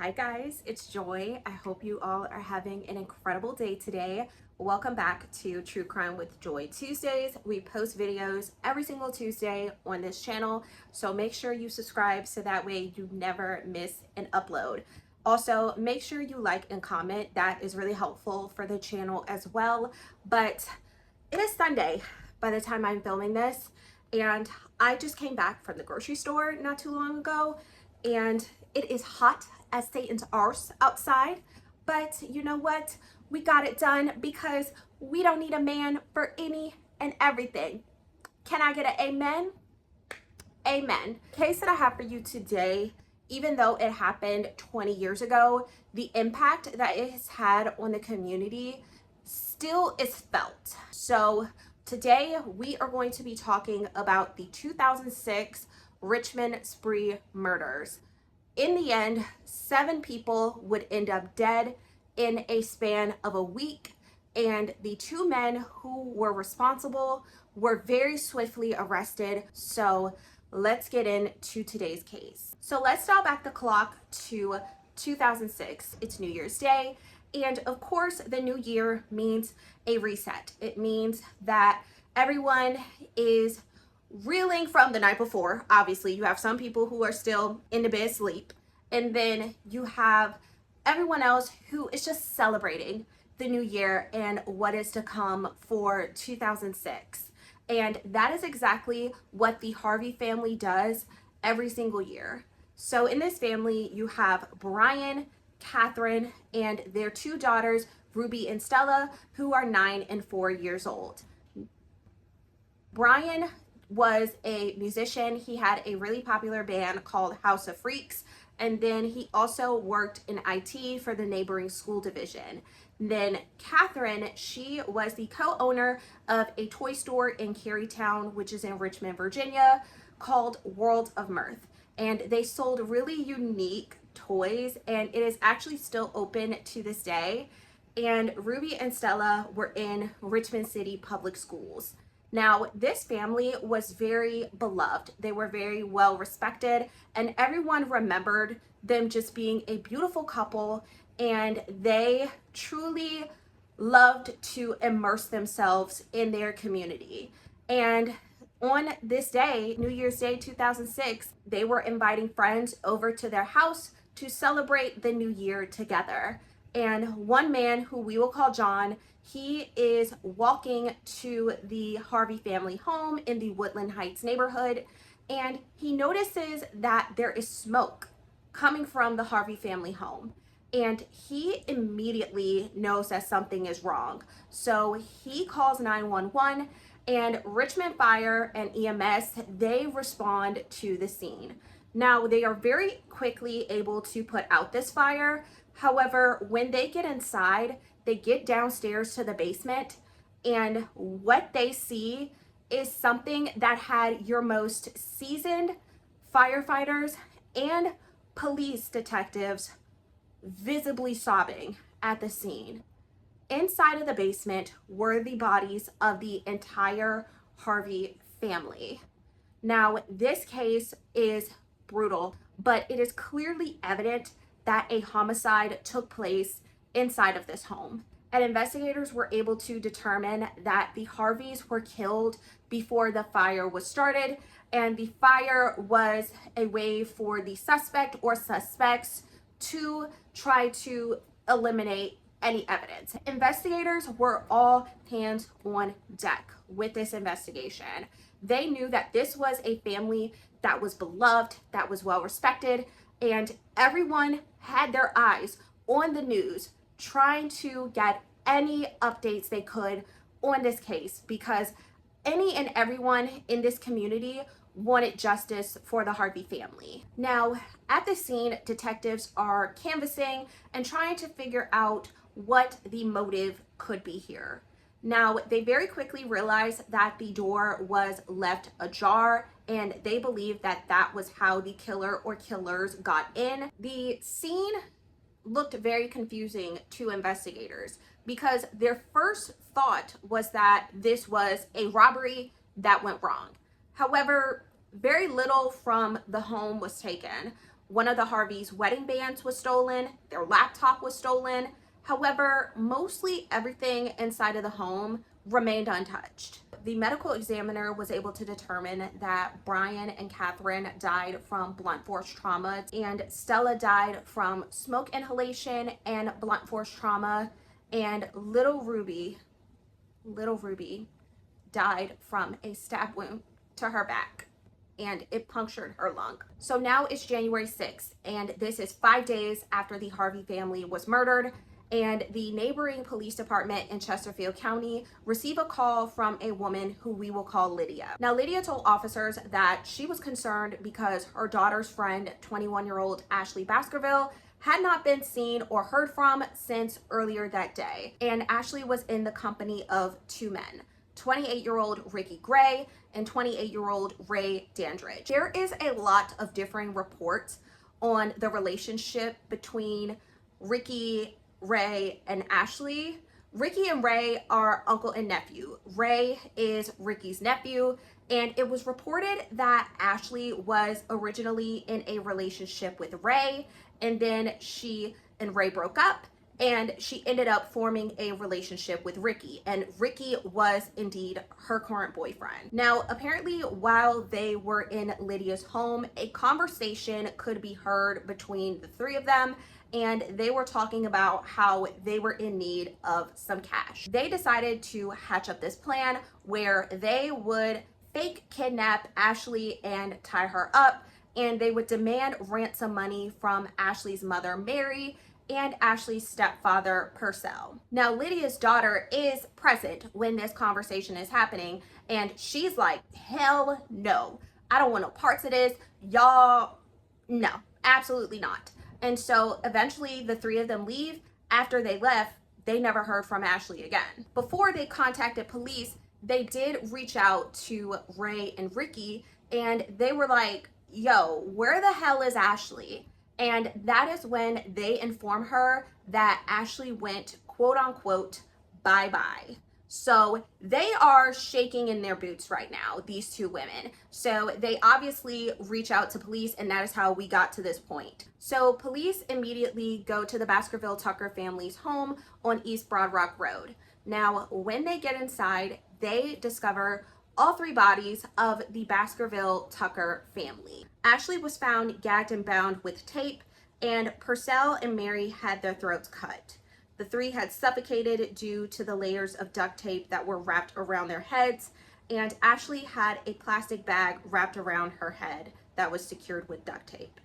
Hi guys, it's Joy. I hope you all are having an incredible day today. Welcome back to True Crime with Joy Tuesdays. We post videos every single Tuesday on this channel, so make sure you subscribe so that way you never miss an upload. Also, make sure you like and comment. That is really helpful for the channel as well. But it is Sunday by the time I'm filming this, and I just came back from the grocery store not too long ago, and it is hot as Satan's arse outside, but you know what? We got it done because we don't need a man for any and everything. Can I get an amen? Amen. The case that I have for you today, even though it happened 20 years ago, the impact that it has had on the community still is felt. So today we are going to be talking about the 2006 Richmond spree murders. In the end, 7 people would end up dead in a span of a week, and the 2 men who were responsible were very swiftly arrested. So let's get into today's case. So let's dial back the clock to 2006. It's New Year's Day, and of course the new year means a reset. It means that everyone is reeling from the night before. Obviously, you have some people who are still in the bed asleep, and then you have everyone else who is just celebrating the new year and what is to come for 2006. And that is exactly what the Harvey family does every single year. So in this family, you have Brian, Catherine, and their 2 daughters, Ruby and Stella, who are 9 and 4 years old. Brian was a musician. He had a really popular band called House of Freaks, and then he also worked in IT for the neighboring school division. Then Catherine, she was the co-owner of a toy store in Carytown, which is in Richmond, Virginia, called World of Mirth, and they sold really unique toys, and it is actually still open to this day. And Ruby and Stella were in Richmond City Public Schools. Now, this family was very beloved. They were very well respected, and everyone remembered them just being a beautiful couple, and they truly loved to immerse themselves in their community. And on this day, New Year's Day 2006, they were inviting friends over to their house to celebrate the new year together. And one man, who we will call John, he is walking to the Harvey family home in the Woodland Heights neighborhood, and he notices that there is smoke coming from the Harvey family home, and he immediately knows that something is wrong. So he calls 911, and Richmond Fire and EMS, they respond to the scene. Now, they are very quickly able to put out this fire. However, when they get inside, they get downstairs to the basement, and what they see is something that had your most seasoned firefighters and police detectives visibly sobbing at the scene. Inside of the basement were the bodies of the entire Harvey family. Now, this case is brutal, but it is clearly evident that a homicide took place inside of this home. And investigators were able to determine that the Harveys were killed before the fire was started, and the fire was a way for the suspect or suspects to try to eliminate any evidence. Investigators were all hands on deck with this investigation. They knew that this was a family that was beloved, that was well respected, and everyone had their eyes on the news trying to get any updates they could on this case, because any and everyone in this community wanted justice for the Harvey family. Now, at the scene, detectives are canvassing and trying to figure out what the motive could be here. Now, they very quickly realized that the door was left ajar, and they believed that that was how the killer or killers got in. The scene looked very confusing to investigators because their first thought was that this was a robbery that went wrong. However, very little from the home was taken. One of the Harveys' wedding bands was stolen. Their laptop was stolen. However, mostly everything inside of the home remained untouched. The medical examiner was able to determine that Brian and Catherine died from blunt force trauma, and Stella died from smoke inhalation and blunt force trauma, and little Ruby died from a stab wound to her back, and it punctured her lung. So now it's January 6th, and this is 5 days after the Harvey family was murdered, and the neighboring police department in Chesterfield County receive a call from a woman who we will call Lydia. Now, Lydia told officers that she was concerned because her daughter's friend, 21-year-old Ashley Baskerville, had not been seen or heard from since earlier that day. And Ashley was in the company of two men, 28-year-old Ricky Gray and 28-year-old Ray Dandridge. There is a lot of differing reports on the relationship between Ricky, Ray, and Ashley. Ricky and Ray are uncle and nephew. Ray is Ricky's nephew, and it was reported that Ashley was originally in a relationship with Ray, and then she and Ray broke up, and she ended up forming a relationship with Ricky, and Ricky was indeed her current boyfriend. Now, apparently, while they were in Lydia's home, a conversation could be heard between the three of them, and they were talking about how they were in need of some cash. They decided to hatch up this plan where they would fake kidnap Ashley and tie her up, and they would demand ransom money from Ashley's mother, Mary, and Ashley's stepfather, Purcell. Now, Lydia's daughter is present when this conversation is happening, and she's like, hell no. I don't want no parts of this. Y'all, no, absolutely not. And so eventually the three of them leave. After they left, they never heard from Ashley again. Before they contacted police, they did reach out to Ray and Ricky, and they were like, yo, where the hell is Ashley? And that is when they inform her that Ashley went, quote unquote, bye-bye. So they are shaking in their boots right now, these two women. So they obviously reach out to police, and that is how we got to this point. So police immediately go to the Baskerville-Tucker family's home on East Broad Rock Road. Now, when they get inside, they discover all three bodies of the Baskerville-Tucker family. Ashley was found gagged and bound with tape, and Purcell and Mary had their throats cut. The three had suffocated due to the layers of duct tape that were wrapped around their heads, and Ashley had a plastic bag wrapped around her head that was secured with duct tape.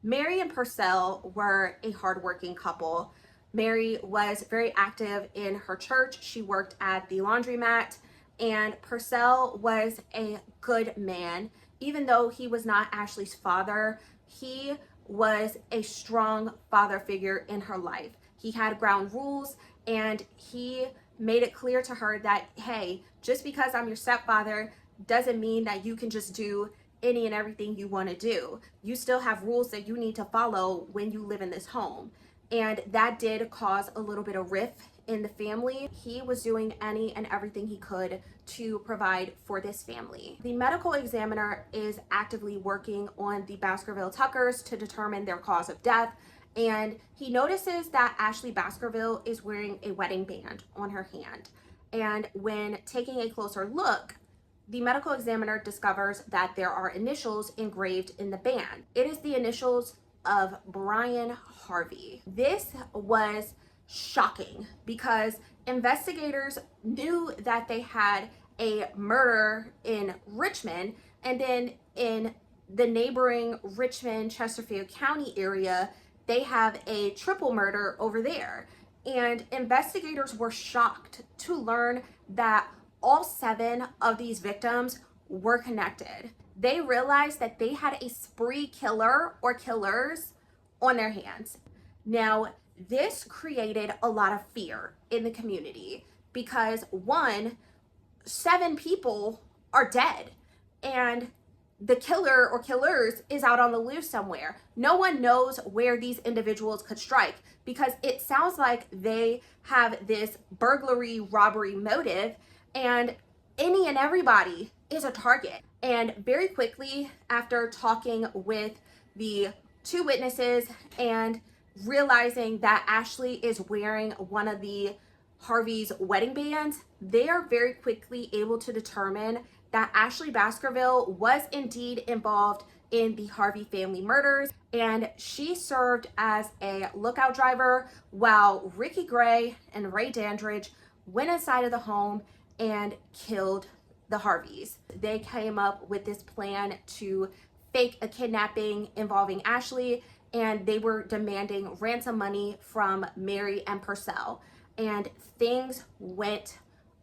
Mary and Purcell were a hardworking couple. Mary was very active in her church. She worked at the laundromat, and Purcell was a good man. Even though he was not Ashley's father, he was a strong father figure in her life. He had ground rules, and he made it clear to her that, hey, just because I'm your stepfather doesn't mean that you can just do any and everything you want to do. You still have rules that you need to follow when you live in this home. And that did cause a little bit of rift in the family. He was doing any and everything he could to provide for this family. The medical examiner is actively working on the Baskerville-Tuckers to determine their cause of death, and he notices that Ashley Baskerville is wearing a wedding band on her hand. And when taking a closer look, the medical examiner discovers that there are initials engraved in the band. It is the initials of Brian Harvey. This was shocking because investigators knew that they had a murder in Richmond, and then in the neighboring Richmond, Chesterfield County area, they have a triple murder over there. And investigators were shocked to learn that all 7 of these victims were connected. They realized that they had a spree killer or killers on their hands. Now, this created a lot of fear in the community because 7 people are dead, and the killer or killers is out on the loose somewhere. No one knows where these individuals could strike because it sounds like they have this burglary robbery motive, and any and everybody is a target. And very quickly, after talking with the two witnesses and realizing that Ashley is wearing one of the Harvey's wedding bands, they are very quickly able to determine that Ashley Baskerville was indeed involved in the Harvey family murders, and she served as a lookout driver while Ricky Gray and Ray Dandridge went inside of the home and killed the Harveys. They came up with this plan to fake a kidnapping involving Ashley, and they were demanding ransom money from Mary and Purcell, and things went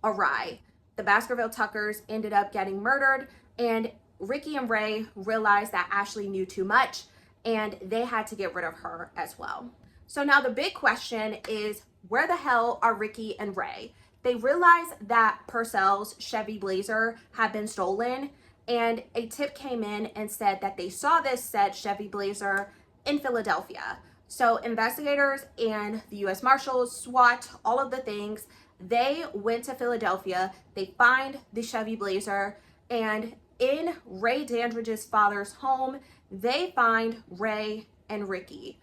awry. The Baskerville-Tuckers ended up getting murdered, and Ricky and Ray realized that Ashley knew too much and they had to get rid of her as well. So now the big question is, where the hell are Ricky and Ray? They realized that Purcell's Chevy Blazer had been stolen, and a tip came in and said that they saw this said Chevy Blazer in Philadelphia. So investigators and the U.S. Marshals, SWAT, all of the things, they went to Philadelphia. They find the Chevy Blazer, and in Ray Dandridge's father's home, they find Ray and Ricky.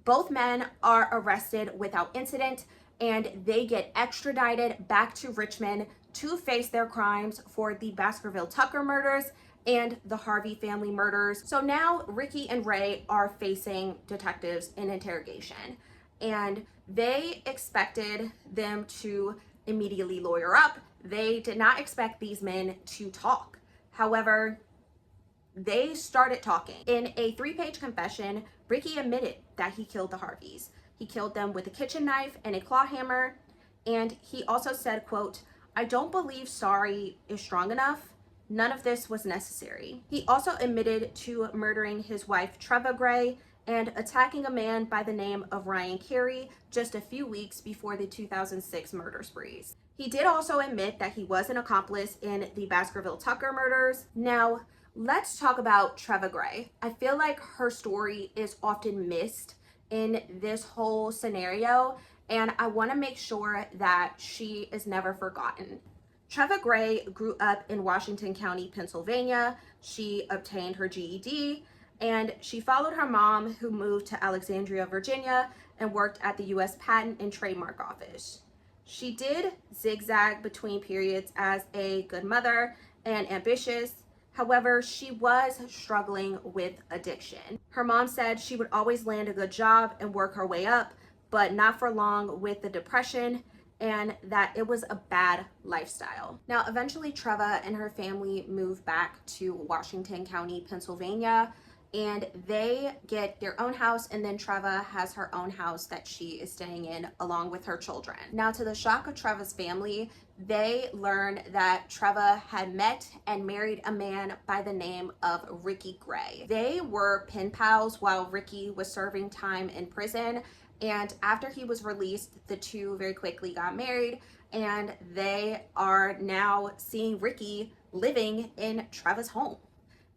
Both men are arrested without incident, and they get extradited back to Richmond to face their crimes for the Baskerville-Tucker murders and the Harvey family murders. So now Ricky and Ray are facing detectives in interrogation, and they expected them to immediately lawyer up. They did not expect these men to talk. However, they started talking. In a 3-page confession, Ricky admitted that he killed the Harveys. He killed them with a kitchen knife and a claw hammer, and he also said, quote, "I don't believe sorry is strong enough. None of this was necessary." He also admitted to murdering his wife, Treva Gray, and attacking a man by the name of Ryan Carey just a few weeks before the 2006 murder sprees. He did also admit that he was an accomplice in the Baskerville-Tucker murders. Now, let's talk about Treva Gray. I feel like her story is often missed in this whole scenario, and I want to make sure that she is never forgotten. Treva Gray grew up in Washington County, Pennsylvania. She obtained her GED, and she followed her mom, who moved to Alexandria, Virginia, and worked at the U.S. Patent and Trademark Office. She did zigzag between periods as a good mother and ambitious. However, she was struggling with addiction. Her mom said she would always land a good job and work her way up, but not for long with the depression, and that it was a bad lifestyle. Now, eventually Treva and her family moved back to Washington County, Pennsylvania, and they get their own house, and then Treva has her own house that she is staying in along with her children. Now, to the shock of Treva's family, they learned that Treva had met and married a man by the name of Ricky Gray. They were pen pals while Ricky was serving time in prison, and after he was released, the two very quickly got married, and they are now seeing Ricky living in Treva's home.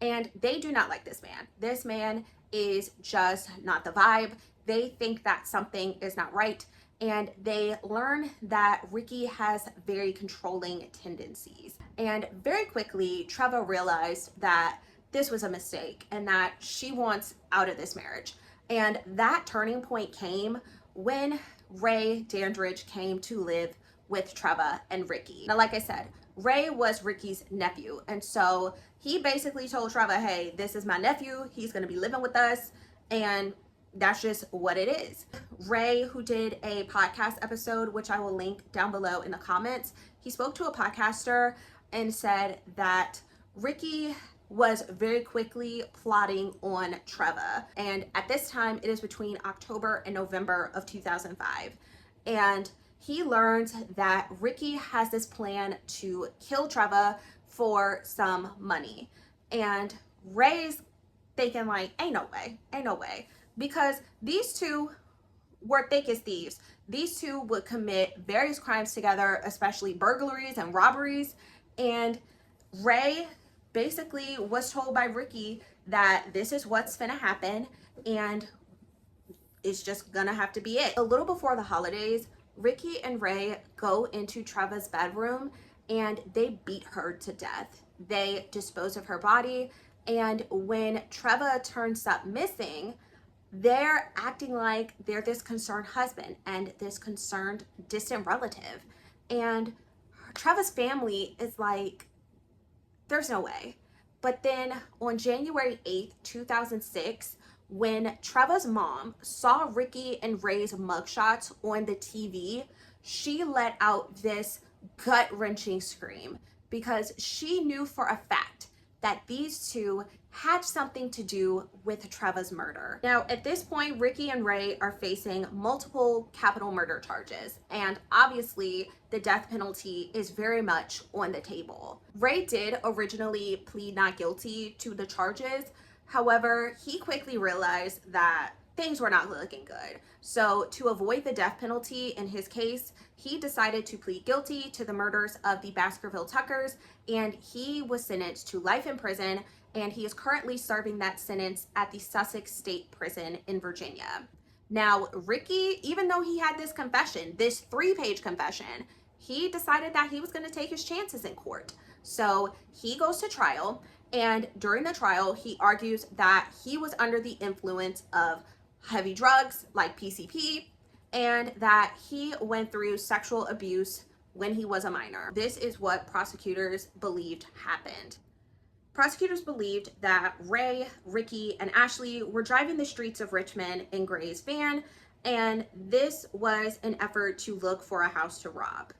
And they do not like this man. This man is just not the vibe. They think that something is not right, and they learn that Ricky has very controlling tendencies. And very quickly, Treva realized that this was a mistake and that she wants out of this marriage. And that turning point came when Ray Dandridge came to live with Treva and Ricky. Now, like I said, Ray was Ricky's nephew, and so he basically told Treva, hey, this is my nephew, he's gonna be living with us, and that's just what it is. Ray, who did a podcast episode, which I will link down below in the comments, he spoke to a podcaster and said that Ricky was very quickly plotting on Treva, and at this time it is between October and November of 2005, and he learns that Ricky has this plan to kill Treva for some money. And Ray's thinking like, ain't no way. Because these two were thick as thieves. These two would commit various crimes together, especially burglaries and robberies. And Ray basically was told by Ricky that this is what's gonna happen, and it's just gonna have to be it. A little before the holidays, Ricky and Ray go into Treva's bedroom and they beat her to death. They dispose of her body, and when Treva turns up missing, they're acting like they're this concerned husband and this concerned distant relative. And Treva's family is like, there's no way. But then on January 8th, 2006, when Treva's mom saw Ricky and Ray's mugshots on the TV, she let out this gut-wrenching scream because she knew for a fact that these two had something to do with Treva's murder. Now, at this point, Ricky and Ray are facing multiple capital murder charges, and obviously the death penalty is very much on the table. Ray did originally plead not guilty to the charges. However, he quickly realized that things were not looking good. So to avoid the death penalty in his case, he decided to plead guilty to the murders of the Baskerville-Tuckers, and he was sentenced to life in prison, and he is currently serving that sentence at the Sussex State Prison in Virginia. Now, Ricky, even though he had this confession, this 3-page confession, he decided that he was going to take his chances in court. So he goes to trial, and during the trial, he argues that he was under the influence of heavy drugs like PCP, and that he went through sexual abuse when he was a minor. This is what prosecutors believed happened. Prosecutors believed that Ray, Ricky, and Ashley were driving the streets of Richmond in Gray's van, and this was an effort to look for a house to rob.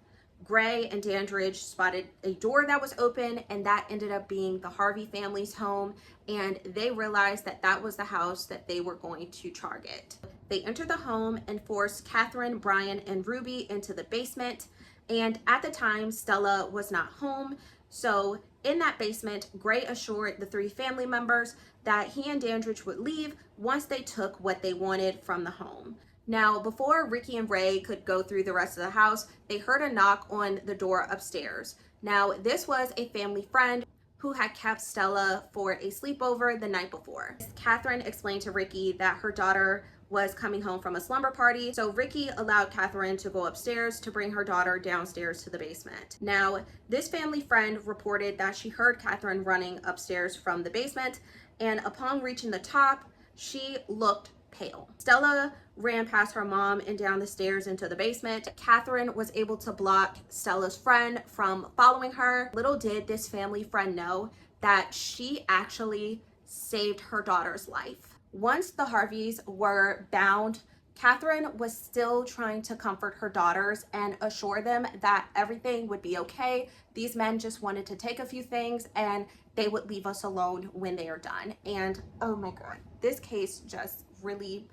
Gray and Dandridge spotted a door that was open, and that ended up being the Harvey family's home, and they realized that that was the house that they were going to target. They entered the home and forced Catherine, Brian, and Ruby into the basement, and at the time, Stella was not home. So in that basement, Gray assured the 3 family members that he and Dandridge would leave once they took what they wanted from the home. Now, before Ricky and Ray could go through the rest of the house, they heard a knock on the door upstairs. Now, this was a family friend who had kept Stella for a sleepover the night before. Catherine explained to Ricky that her daughter was coming home from a slumber party, so Ricky allowed Catherine to go upstairs to bring her daughter downstairs to the basement. Now, this family friend reported that she heard Catherine running upstairs from the basement, and upon reaching the top, she looked pale. Stella ran past her mom and down the stairs into the basement. Catherine was able to block Stella's friend from following her. Little did this family friend know that she actually saved her daughter's life. Once the Harveys were bound, Catherine was still trying to comfort her daughters and assure them that everything would be okay. These men just wanted to take a few things and they would leave us alone when they are done. And oh my God, this case just really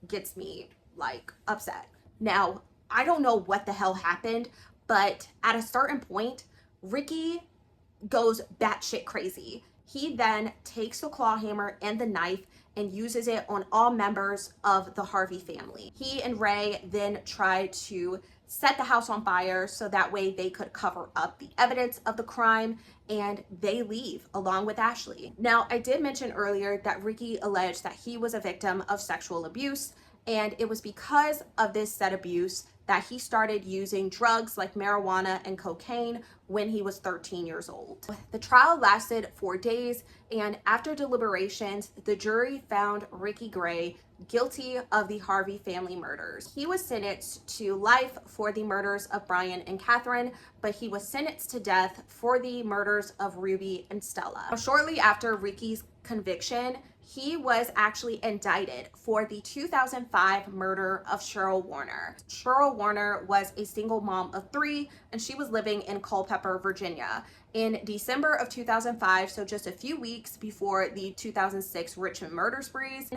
gets me like upset. Now, I don't know what the hell happened, but at a certain point, Ricky goes batshit crazy. He then takes the claw hammer and the knife and uses it on all members of the Harvey family. He and Ray then try to set the house on fire so that way they could cover up the evidence of the crime, and they leave along with Ashley. Now, I did mention earlier that Ricky alleged that he was a victim of sexual abuse, and it was because of this said abuse that he started using drugs like marijuana and cocaine when he was 13 years old. The trial lasted 4 days, and after deliberations, the jury found Ricky Gray guilty of the Harvey family murders. He was sentenced to life for the murders of Brian and Catherine, but he was sentenced to death for the murders of Ruby and Stella. Now, shortly after Ricky's conviction, he was actually indicted for the 2005 murder of Cheryl Warner. Cheryl Warner was a single mom of 3, and she was living in Culpeper, Virginia. In December of 2005, so just a few weeks before the 2006 Richmond murder sprees,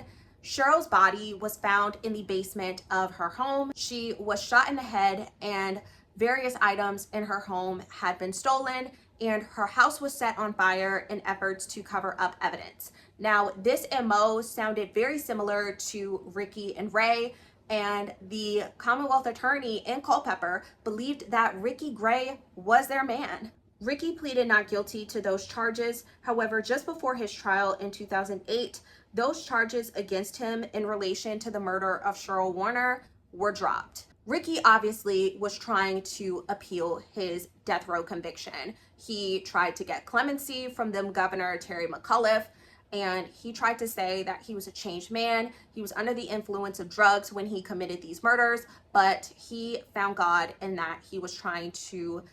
Cheryl's body was found in the basement of her home. She was shot in the head, and various items in her home had been stolen, and her house was set on fire in efforts to cover up evidence. Now, this MO sounded very similar to Ricky and Ray, and the Commonwealth attorney in Culpeper believed that Ricky Gray was their man. Ricky pleaded not guilty to those charges. However, just before his trial in 2008, those charges against him in relation to the murder of Cheryl Warner were dropped. Ricky obviously was trying to appeal his death row conviction. He tried to get clemency from then Governor Terry McAuliffe, and he tried to say that he was a changed man. He was under the influence of drugs when he committed these murders, but he found God and that he was trying to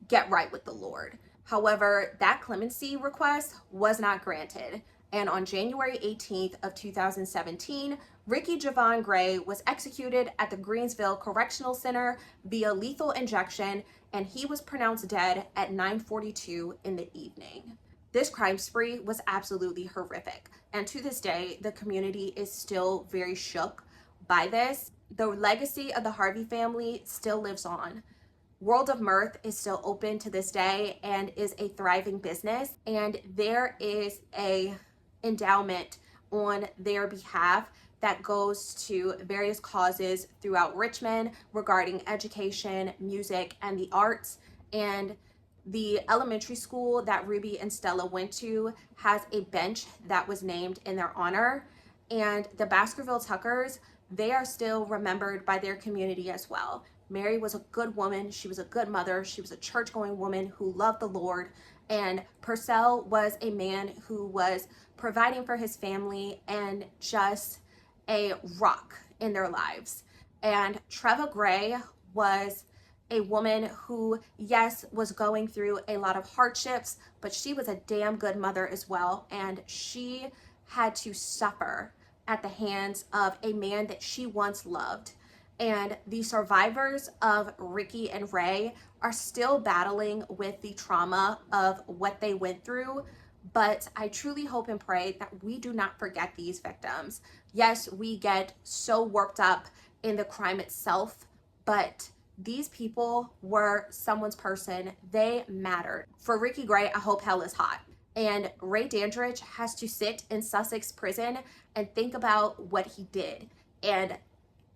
get right with the Lord. However, that clemency request was not granted. And on January 18th of 2017, Ricky Javon Gray was executed at the Greensville Correctional Center via lethal injection, and he was pronounced dead at 9:42 in the evening. This crime spree was absolutely horrific, and to this day, the community is still very shook by this. The legacy of the Harvey family still lives on. World of Mirth is still open to this day and is a thriving business, and there is a endowment on their behalf that goes to various causes throughout Richmond regarding education, music, and the arts. And the elementary school that Ruby and Stella went to has a bench that was named in their honor. And the Baskerville-Tuckers, they are still remembered by their community as well. Mary was a good woman. She was a good mother. She was a church-going woman who loved the Lord. And Purcell was a man who was providing for his family and just a rock in their lives. And Treva Gray was a woman who, yes, was going through a lot of hardships, but she was a damn good mother as well. And she had to suffer at the hands of a man that she once loved. And the survivors of Ricky and Ray are still battling with the trauma of what they went through. But I truly hope and pray that we do not forget these victims. Yes, we get so worked up in the crime itself, but these people were someone's person. They mattered. For Ricky Gray, I hope hell is hot. And Ray Dandridge has to sit in Sussex prison and think about what he did. And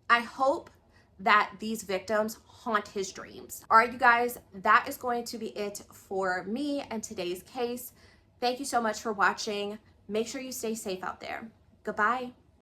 I hope that these victims haunt his dreams. All right, you guys, that is going to be it for me and today's case. Thank you so much for watching. Make sure you stay safe out there. Goodbye.